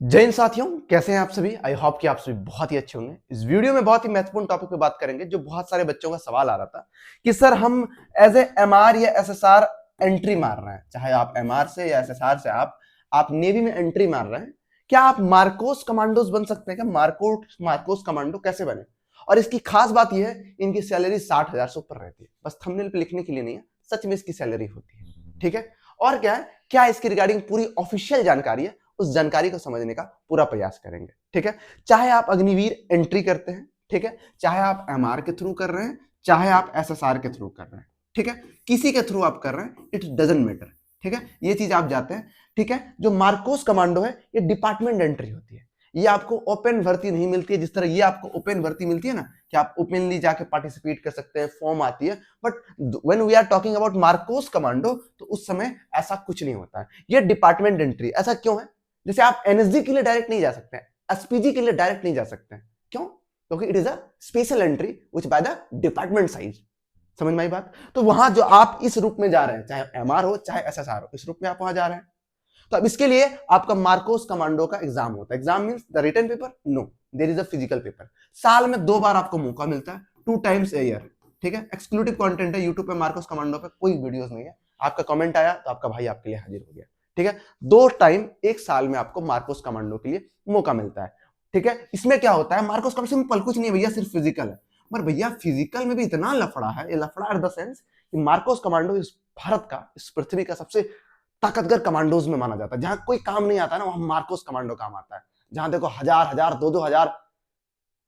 जय हिंद साथियों, कैसे हैं आप सभी। आई होप कि आप सभी बहुत ही अच्छे होंगे। इस वीडियो में बहुत ही महत्वपूर्ण टॉपिक पे बात करेंगे, जो बहुत सारे बच्चों का सवाल आ रहा था कि सर हम एज ए एमआर या एसएसआर एंट्री मार रहे हैं, चाहे आप एमआर से या एसएसआर से आप नेवी में एंट्री मार रहे हैं, क्या आप मार्कोस कमांडोज बन सकते हैं? क्या मार्कोस कमांडो कैसे बने? और इसकी खास बात यह है, इनकी सैलरी 60,000 से ऊपर रहती है। बस थंबनेल पे लिखने के लिए नहीं है, सच में इसकी सैलरी होती है। ठीक है, और क्या है, क्या इसकी रिगार्डिंग पूरी ऑफिशियल जानकारी है, उस जानकारी को समझने का पूरा प्रयास करेंगे। ठीक है, चाहे आप अग्निवीर एंट्री करते हैं, ठीक है, चाहे आप एमआर के थ्रू कर रहे हैं, चाहे आप एसएसआर के थ्रू कर रहे हैं, ठीक है, किसी के थ्रू आप कर रहे हैं, इट डजंट मैटर। ठीक है, ये चीज आप जाते हैं। ठीक है, जो मार्कोस कमांडो है ये डिपार्टमेंट एंट्री होती है। ये आपको ओपन भर्ती नहीं मिलती है, जिस तरह ये आपको ओपन भर्ती मिलती है ना, कि आप ओपनली जाके पार्टिसिपेट कर सकते हैं, फॉर्म आती है। But when we are talking about MARCOS commando, तो उस समय ऐसा कुछ नहीं होता है। ये डिपार्टमेंट एंट्री। ऐसा क्यों है? जैसे आप एनएसजी के लिए डायरेक्ट नहीं जा सकते हैं, एसपीजी के लिए डायरेक्ट नहीं जा सकते हैं। क्यों? क्योंकि it is a special entry which by the department size. समझ में आई बात? तो वहां जो आप इस रूप में जा रहे हैं, चाहे एमआर हो चाहे एसएसआर हो, इस रूप में आप वहां जा रहे हैं। तो अब इसके लिए आपका मार्कोस कमांडो का एग्जाम होता है। Exam means the written paper? No, there is a physical paper. साल में 2 बार आपको मौका मिलता है, 2 टाइम्स ए ईयर। ठीक है, एक्सक्लूसिव कंटेंट है यूट्यूब पे। मार्कोस कमांडो पे कोई वीडियोस नहीं है। आपका कमेंट आया तो आपका भाई आपके लिए हाजिर हो गया। ठीक है, 2 टाइम एक साल में आपको मार्कोस कमांडो के लिए मौका मिलता है। ठीक है, इसमें क्या होता है, मार्कोस कमांडो सिंपल कुछ नहीं है भैया, सिर्फ फिजिकल है। पर भैया फिजिकल में भी इतना लफड़ा है, ये लफड़ा इन द सेंस कि मार्कोस कमांडो इस भारत का, इस पृथ्वी का सबसे ताकतवर कमांडोज में माना जाता है। जहां कोई काम नहीं आता ना, वहां मार्कोस कमांडो काम आता है। जहां देखो हजार हजार 2-2 हजार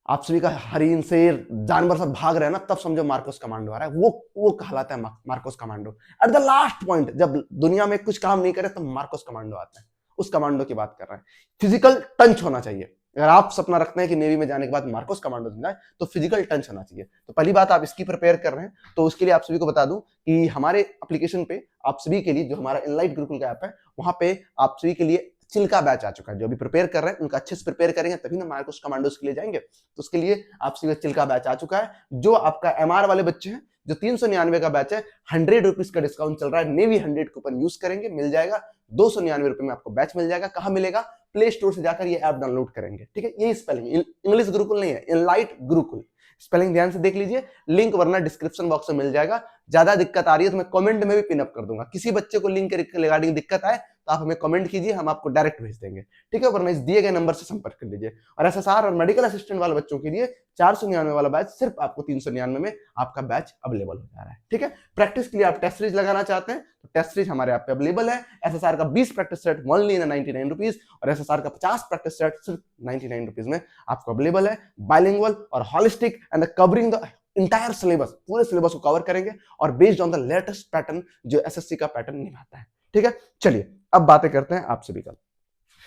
आप सभी का हरिन शेर जानवर सब भाग रहे हैं ना, तब समझो मार्कोस कमांडो आ रहा है। वो कहलाता है Marcos commando. At the last point, जब दुनिया में कुछ काम नहीं करे, तब मार्कोस कमांडो आता है। उस कमांडो की बात कर रहे हैं। फिजिकल टंच होना चाहिए। अगर आप सपना रखते हैं कि नेवी में जाने के बाद मार्कोस कमांडो बन जाए, तो फिजिकल टंच होना चाहिए। तो पहली बात, आप इसकी प्रिपेयर कर रहे हैं, तो उसके लिए आप सभी को बता दूं कि हमारे एप्लीकेशन पे आप सभी के लिए, जो हमारा इनलाइट गुरुकुल का ऐप है, वहां पे आप सभी के लिए चिल्का बैच आ चुका है। जो भी प्रिपेयर कर रहे हैं उनका अच्छे से प्रिपेयर करेंगे, तभी ना मार्कोस कमांडोज के लिए जाएंगे। तो उसके लिए आप सभी का चिल्का बैच आ चुका है। जो आपका एमआर वाले बच्चे हैं, जो 399 का बैच है, 100 रुपीज का डिस्काउंट चल रहा है। नेवी 100 कूपन यूज करेंगे, मिल जाएगा 299 रुपए में आपको बैच मिल जाएगा। कहां मिलेगा? प्ले स्टोर से जाकर ये ऐप डाउनलोड करेंगे। ठीक है, यही स्पेलिंग, इंग्लिश गुरुकुल नहीं है, इनलाइट गुरुकुल। स्पेलिंग ध्यान से देख लीजिए, लिंक वरना डिस्क्रिप्शन बॉक्स में मिल जाएगा। ज्यादा दिक्कत आ रही है तो मैं कमेंट में भी पिन अप कर दूंगा। किसी बच्चे को लिंक रिगार्डिंग दिक्कत आए तो आप हमें कमेंट कीजिए, हम आपको डायरेक्ट भेज देंगे। ठीक है, वरना इस दिए गए नंबर से संपर्क कर लीजिए। और एसएसआर और मेडिकल असिस्टेंट वाले बच्चों के लिए 499 वाला बैच सिर्फ आपको 399 में आपका बैच अवेलेबल हो जा रहा है। ठीक है, प्रैक्टिस के लिए आप टेस्ट सीरीज लगाना चाहते हैं तो टेस्ट सीरीज हमारे ऐप पे अवेलेबल है। एसएसआर का 20 practice set only in 99 rupees, और एसएसआर का 50 प्रैक्टिस सेट सिर्फ 99 रुपीज में आपको अवेलेबल है। बाइलिंगुअल और holistic and covering the entire syllabus, पूरे सिलेबस को कवर करेंगे, और based on the latest pattern जो एसएससी का पैटर्न निभाता है। ठीक है, चलिए अब बातें करते हैं आप सभी का।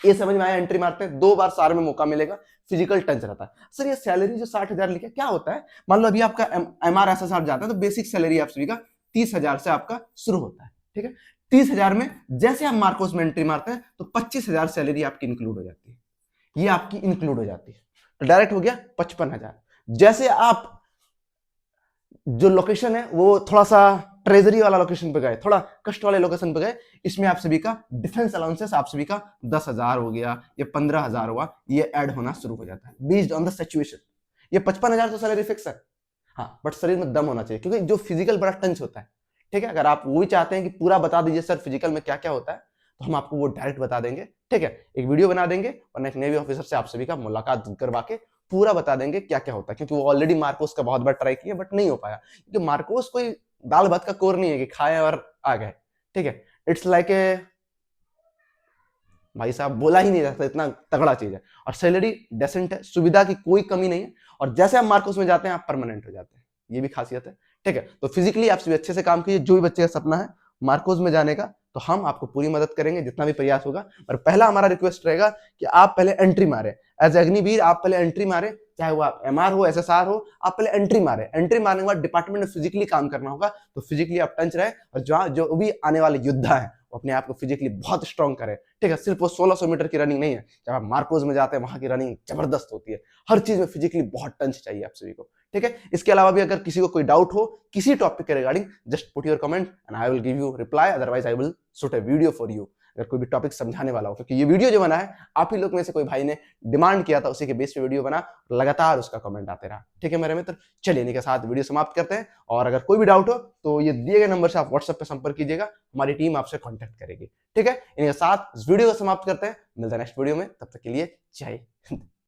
ये समझ में आया, एंट्री मारते हैं, 2 बार साल में मौका मिलेगा, फिजिकल टच रहता है। सर ये सैलरी जो 60,000 लिखा क्या होता है? मान लो अभी आपका एमआर एसएसआर जाता है, तो बेसिक सैलरी आप सभी का 30,000 से आपका शुरू होता है। ठीक है, 30,000 में जैसे आप मार्कोस में एंट्री मारते हैं तो 25,000 सैलरी आपकी इंक्लूड हो जाती है। ये आपकी इंक्लूड हो जाती है, तो डायरेक्ट हो गया 55,000। जैसे आप जो लोकेशन है वो थोड़ा सा ट्रेजरी वाला लोकेशन पे गए, थोड़ा कष्ट वाले लोकेशन पे गए, इसमें आप सभी का डिफेंस अलाउंसेस आप सभी का 10,000 हो गया या 15,000 हुआ, ये ऐड होना शुरू हो जाता है बेस्ड ऑन द सिचुएशन। ये 55,000 तो सैलरी फिक्स है, हाँ, बट शरीर में दम होना चाहिए, क्योंकि जो फिजिकल बड़ा टंच होता है। ठीक है, अगर आप वो भी चाहते हैं कि पूरा बता दीजिए सर फिजिकल में क्या क्या होता है, तो हम आपको वो डायरेक्ट बता देंगे। ठीक है, एक वीडियो बना देंगे और एक नेवी ऑफिसर से आप सभी का मुलाकात करवा के पूरा बता देंगे क्या क्या होता है, क्योंकि वो ऑलरेडी मार्कोस का बहुत बार ट्राई किया बट नहीं हो पाया। क्योंकि मार्कोस कोई दाल भात का कोर नहीं है कि खाए और आ गए। ठीक है, इट्स लाइक ए, भाई साहब बोला ही नहीं जाता, इतना तगड़ा चीज है। और सैलरी डेसेंट है, सुविधा की कोई कमी नहीं है, और जैसे आप मार्कोस में जाते हैं आप परमानेंट हो जाते हैं, ये भी खासियत है। ठीक है, तो फिजिकली आप सभी अच्छे से काम कीजिए। जो भी बच्चे का सपना है मार्कोस में जाने का, तो हम आपको पूरी मदद करेंगे, जितना भी प्रयास होगा। और पहला हमारा रिक्वेस्ट रहेगा कि आप पहले एंट्री मारे, एज अग्निवीर आप पहले एंट्री मारे, चाहे वो आप एमआर हो एसएसआर हो, आप पहले एंट्री मारे। एंट्री मारने के बाद डिपार्टमेंट में फिजिकली काम करना होगा, तो फिजिकली आप टंच रहे, और जो भी आने वाले योद्धा है वो अपने आप को फिजिकली बहुत स्ट्रॉन्ग करे। ठीक है, सिर्फ वो 1600 मीटर की रनिंग नहीं है, जब आप मार्कोस में जाते हैं वहां की रनिंग जबरदस्त होती है। हर चीज में फिजिकली बहुत टंच चाहिए आप सभी को। ठीक है, इसके अलावा भी अगर किसी को कोई डाउट हो किसी टॉपिक के regarding, just put your comment and I will give you reply, otherwise I will shoot a video for you. अगर कोई भी टॉपिक समझाने वाला हो, क्योंकि ये वीडियो जो बना है आप ही लोग में से कोई भाई ने डिमांड किया था, उसी के बेस पे वीडियो बना, लगातार उसका कमेंट आते रहा। ठीक है मेरे मित्र, चलिए इन्हीं के साथ वीडियो समाप्त करते हैं। और अगर कोई भी डाउट हो तो ये दिए गए नंबर से आप व्हाट्सएप पे संपर्क कीजिएगा, हमारी टीम आपसे कॉन्टेक्ट करेगी। ठीक है, इन्हीं के साथ इस वीडियो को समाप्त करते हैं, मिलते हैं नेक्स्ट वीडियो में, तब तक के लिए जय हिंद।